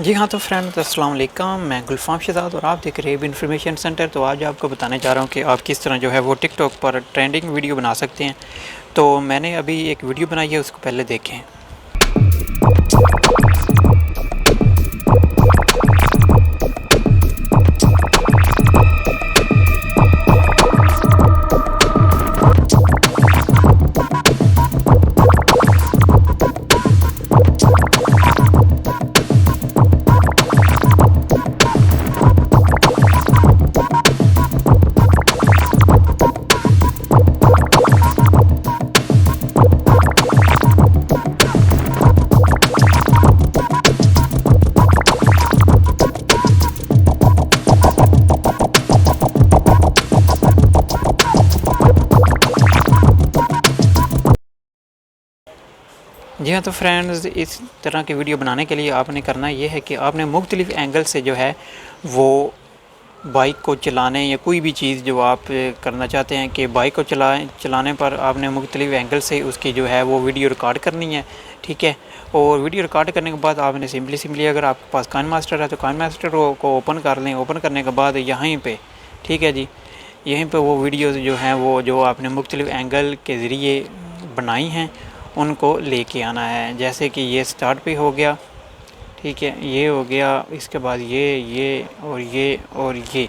जी हाँ, तो फ्रेंड्स अस्सलाम वालेकुम, मैं गुलफ़ाम शहज़ाद और आप देख रहे हैं इन्फॉर्मेशन सेंटर। तो आज आपको बताने जा रहा हूँ कि आप किस तरह जो है वो टिकटॉक पर ट्रेंडिंग वीडियो बना सकते हैं। तो मैंने अभी एक वीडियो बनाई है, उसको पहले देखें। जी हाँ, तो फ्रेंड्स इस तरह की वीडियो बनाने के लिए आपने करना ये है कि आपने मुख्तलिफ़ एंगल से जो है वो बाइक को चलाने या कोई भी चीज़ जो आप करना चाहते हैं कि बाइक को चलाने पर आपने मुख्तलिफ़ एंगल से उसकी जो है वो वीडियो रिकॉर्ड करनी है, ठीक है। और वीडियो रिकॉर्ड करने के बाद आपने सिंपली अगर आपके पास काइनमास्टर है तो काइनमास्टर को ओपन कर लें। ओपन करने के बाद यहीं पे, ठीक है जी, यहीं पे वो वीडियोज़ जो हैं वो जो आपने मुख्तलिफ़ एंगल के ज़रिए बनाई हैं उनको लेके आना है। जैसे कि ये स्टार्ट पे हो गया, ठीक है, ये हो गया, इसके बाद ये और ये,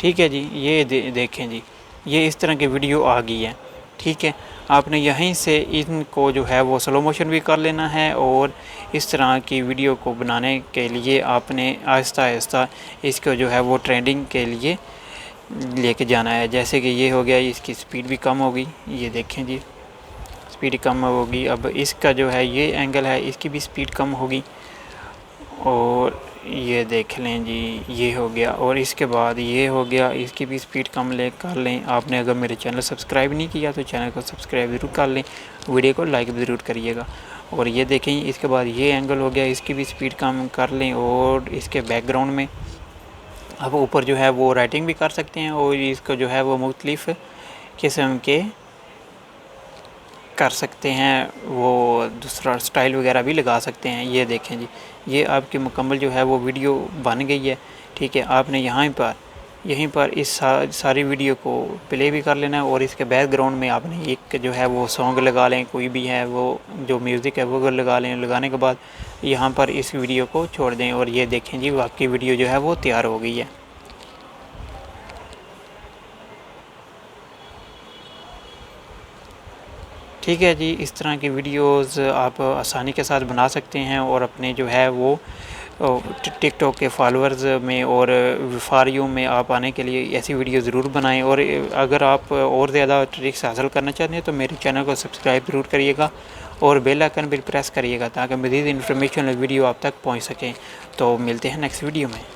ठीक है जी। ये देखें जी, ये इस तरह की वीडियो आ गई है, ठीक है। आपने यहीं से इनको जो है वो स्लो मोशन भी कर लेना है और इस तरह की वीडियो को बनाने के लिए आपने आहिस्ता आहिस्ता इसको जो है वो ट्रेंडिंग के लिए लेके जाना है। जैसे कि ये हो गया, इसकी स्पीड भी कम होगी, ये देखें जी, स्पीड कम होगी। अब इसका जो है ये एंगल है, इसकी भी स्पीड कम होगी और ये देख लें जी, ये हो गया। और इसके बाद ये हो गया, इसकी भी स्पीड कम कर लें। आपने अगर मेरे चैनल सब्सक्राइब नहीं किया तो चैनल को सब्सक्राइब ज़रूर कर लें, वीडियो को लाइक भी ज़रूर करिएगा। और ये देखें, इसके बाद ये एंगल हो गया, इसकी भी स्पीड कम कर लें। और इसके बैकग्राउंड में आप ऊपर जो है वो राइटिंग भी कर सकते हैं और इसको जो है वो मुख्तलिफ़ किस्म के कर सकते हैं, वो दूसरा स्टाइल वगैरह भी लगा सकते हैं। ये देखें जी, ये आपकी मुकम्मल जो है वो वीडियो बन गई है, ठीक है। आपने यहीं पर इस सारी वीडियो को प्ले भी कर लेना है और इसके बैकग्राउंड में आपने एक जो है वो सॉन्ग लगा लें, कोई भी है वो जो म्यूज़िक है वो लगा लें। लगाने के बाद यहाँ पर इस वीडियो को छोड़ दें और ये देखें जी, आपकी वीडियो जो है वो तैयार हो गई है। ठीक है जी, इस तरह की वीडियोज़ आप आसानी के साथ बना सकते हैं और अपने जो है वो टिकटॉक के फॉलोअर्स में और फॉर यू में आप आने के लिए ऐसी वीडियो ज़रूर बनाएं। और अगर आप और ज़्यादा ट्रिक्स हासिल करना चाहते हैं तो मेरे चैनल को सब्सक्राइब ज़रूर करिएगा और बेल आइकन भी प्रेस करिएगा ताकि मज़ीद इन्फॉर्मेशन वीडियो आप तक पहुंच सकें। तो मिलते हैं नेक्स्ट वीडियो में।